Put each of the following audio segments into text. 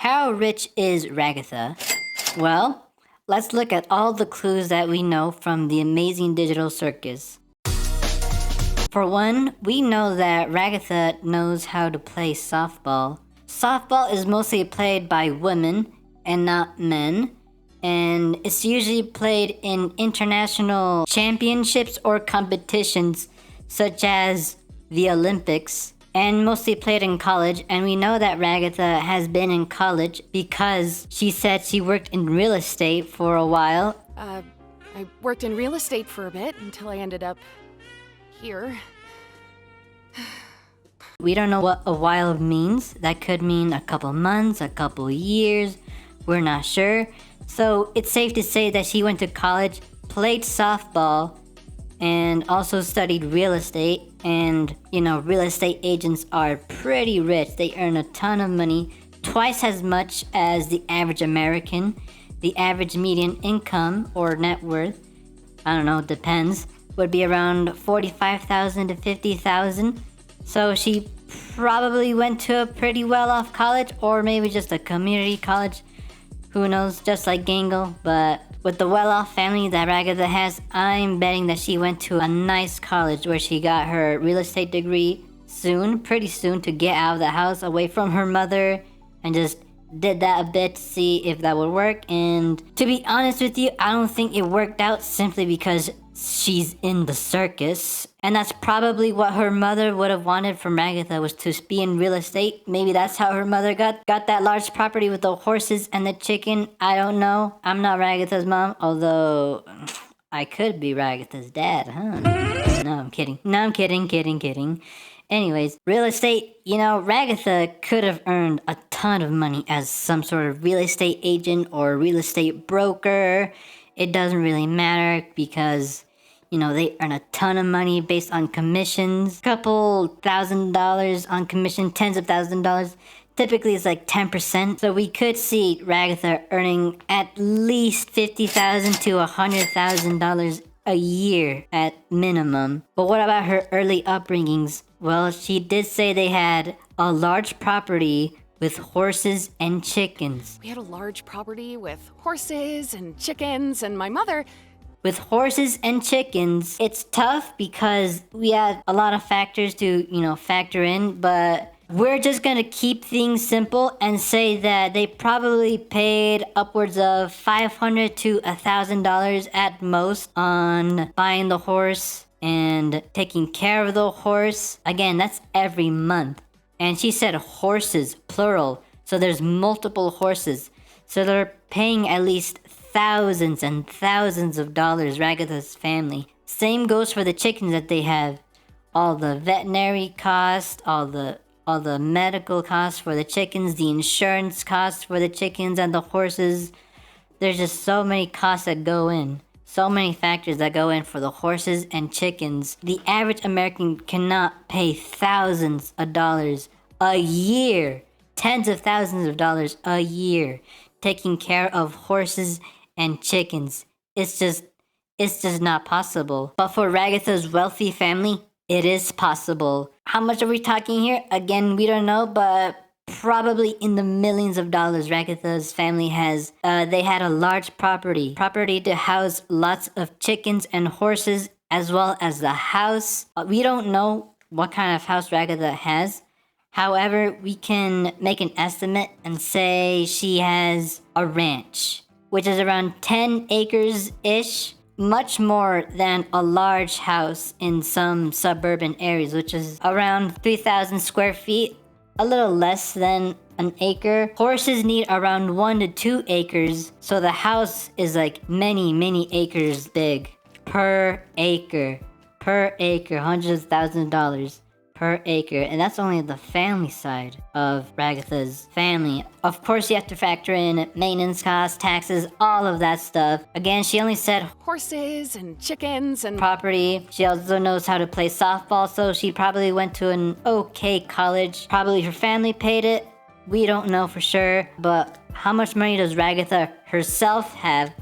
How rich is Ragatha? Well, let's look at all the clues that we know from the Amazing Digital Circus. For one, we know that Ragatha knows how to play softball. Softball is mostly played by women and not men, and it's usually played in international championships or competitions such as the Olympics, and mostly played in college. And we know that Ragatha has been in college because she said she worked in real estate for a while. I worked in real estate for a bit until I ended up here. We don't know what a while means. That could mean a couple months, a couple years. We're not sure. So it's safe to say that she went to college, played softball, and also studied real estate. And, real estate agents are pretty rich. They earn a ton of money, twice as much as the average American. The average median income or net worth, I don't know, depends, would be around $45,000 to $50,000. So she probably went to a pretty well-off college, or maybe just a community college. Who knows, just like Gangle. But with the well-off family that Ragatha has, I'm betting that she went to a nice college where she got her real estate degree pretty soon, to get out of the house, away from her mother, and just did that a bit to see if that would work. And to be honest with you, I don't think it worked out, simply because she's in the circus. And that's probably what her mother would have wanted from Ragatha, was to be in real estate. Maybe that's how her mother got that large property with the horses and the chicken. I don't know. I'm not Ragatha's mom, although I could be Ragatha's dad, huh? No, I'm kidding. Anyways, real estate, Ragatha could have earned a ton of money as some sort of real estate agent or real estate broker. It doesn't really matter because, they earn a ton of money based on commissions. Couple $1,000 on commission, tens of $1,000s. Typically it's like 10%. So we could see Ragatha earning at least $50,000 to $100,000 a year at minimum. But what about her early upbringings? Well, she did say they had a large property with horses and chickens. We had a large property with horses and chickens, and my mother... With horses and chickens, it's tough because we have a lot of factors to, factor in, but we're just gonna keep things simple and say that they probably paid upwards of $500 to $1,000 at most on buying the horse and taking care of the horse. Again, that's every month. And she said horses, plural. So there's multiple horses. So they're paying at least thousands and thousands of dollars, Ragatha's family. Same goes for the chickens that they have. All the veterinary costs, all the medical costs for the chickens, the insurance costs for the chickens and the horses. There's just so many costs that go in. So many factors that go in for the horses and chickens. The average American cannot pay thousands of dollars a year, tens of thousands of dollars a year, taking care of horses and chickens. It's just not possible. But for Ragatha's wealthy family, it is possible. How much are we talking here? Again, we don't know, but probably in the millions of dollars. Ragatha's family has. They had a large property to house lots of chickens and horses, as well as the house. We don't know what kind of house Ragatha has. However, we can make an estimate and say she has a ranch, which is around 10 acres-ish, much more than a large house in some suburban areas, which is around 3,000 square feet, a little less than an acre. Horses need around 1 to 2 acres, so the house is like many acres big. Per acre, hundreds of thousands of dollars per acre. And that's only the family side of Ragatha's family. Of course, you have to factor in maintenance costs, taxes, all of that stuff. Again, she only said horses and chickens and property. She also knows how to play softball, so she probably went to an okay college. Probably her family paid it. We don't know for sure. But how much money does Ragatha herself have?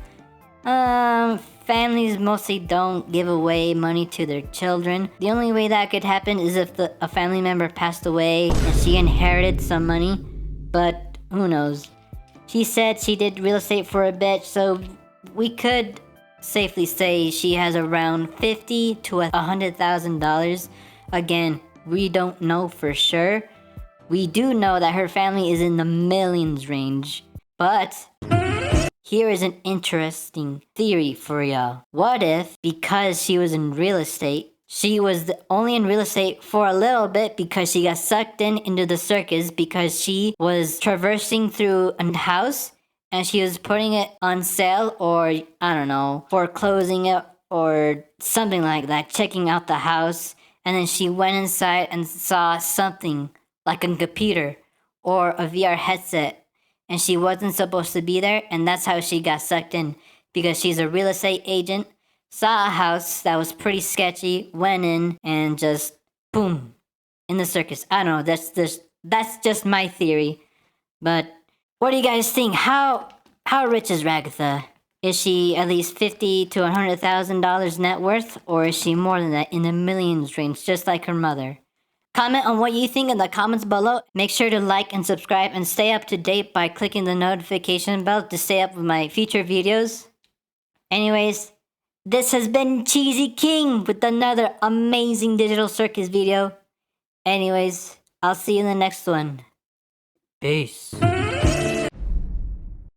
Families mostly don't give away money to their children. The only way that could happen is if a family member passed away and she inherited some money. But who knows? She said she did real estate for a bit, so we could safely say she has around $50,000 to $100,000. Again, we don't know for sure. We do know that her family is in the millions range. But here is an interesting theory for y'all. What if, because she was in real estate, she was only in real estate for a little bit because she got sucked into the circus because she was traversing through a house and she was putting it on sale, or I don't know, foreclosing it or something like that, checking out the house, and then she went inside and saw something like a computer or a VR headset, and she wasn't supposed to be there, and that's how she got sucked in, because she's a real estate agent, saw a house that was pretty sketchy, went in, and just boom, in the circus. I don't know, that's just my theory. But what do you guys think? How rich is Ragatha? Is she at least $50,000 to $100,000 net worth, or is she more than that, in the millions range, just like her mother? Comment on what you think in the comments below. Make sure to like and subscribe and stay up to date by clicking the notification bell to stay up with my future videos. Anyways, this has been Cheesy King with another Amazing Digital Circus video. Anyways, I'll see you in the next one. Peace.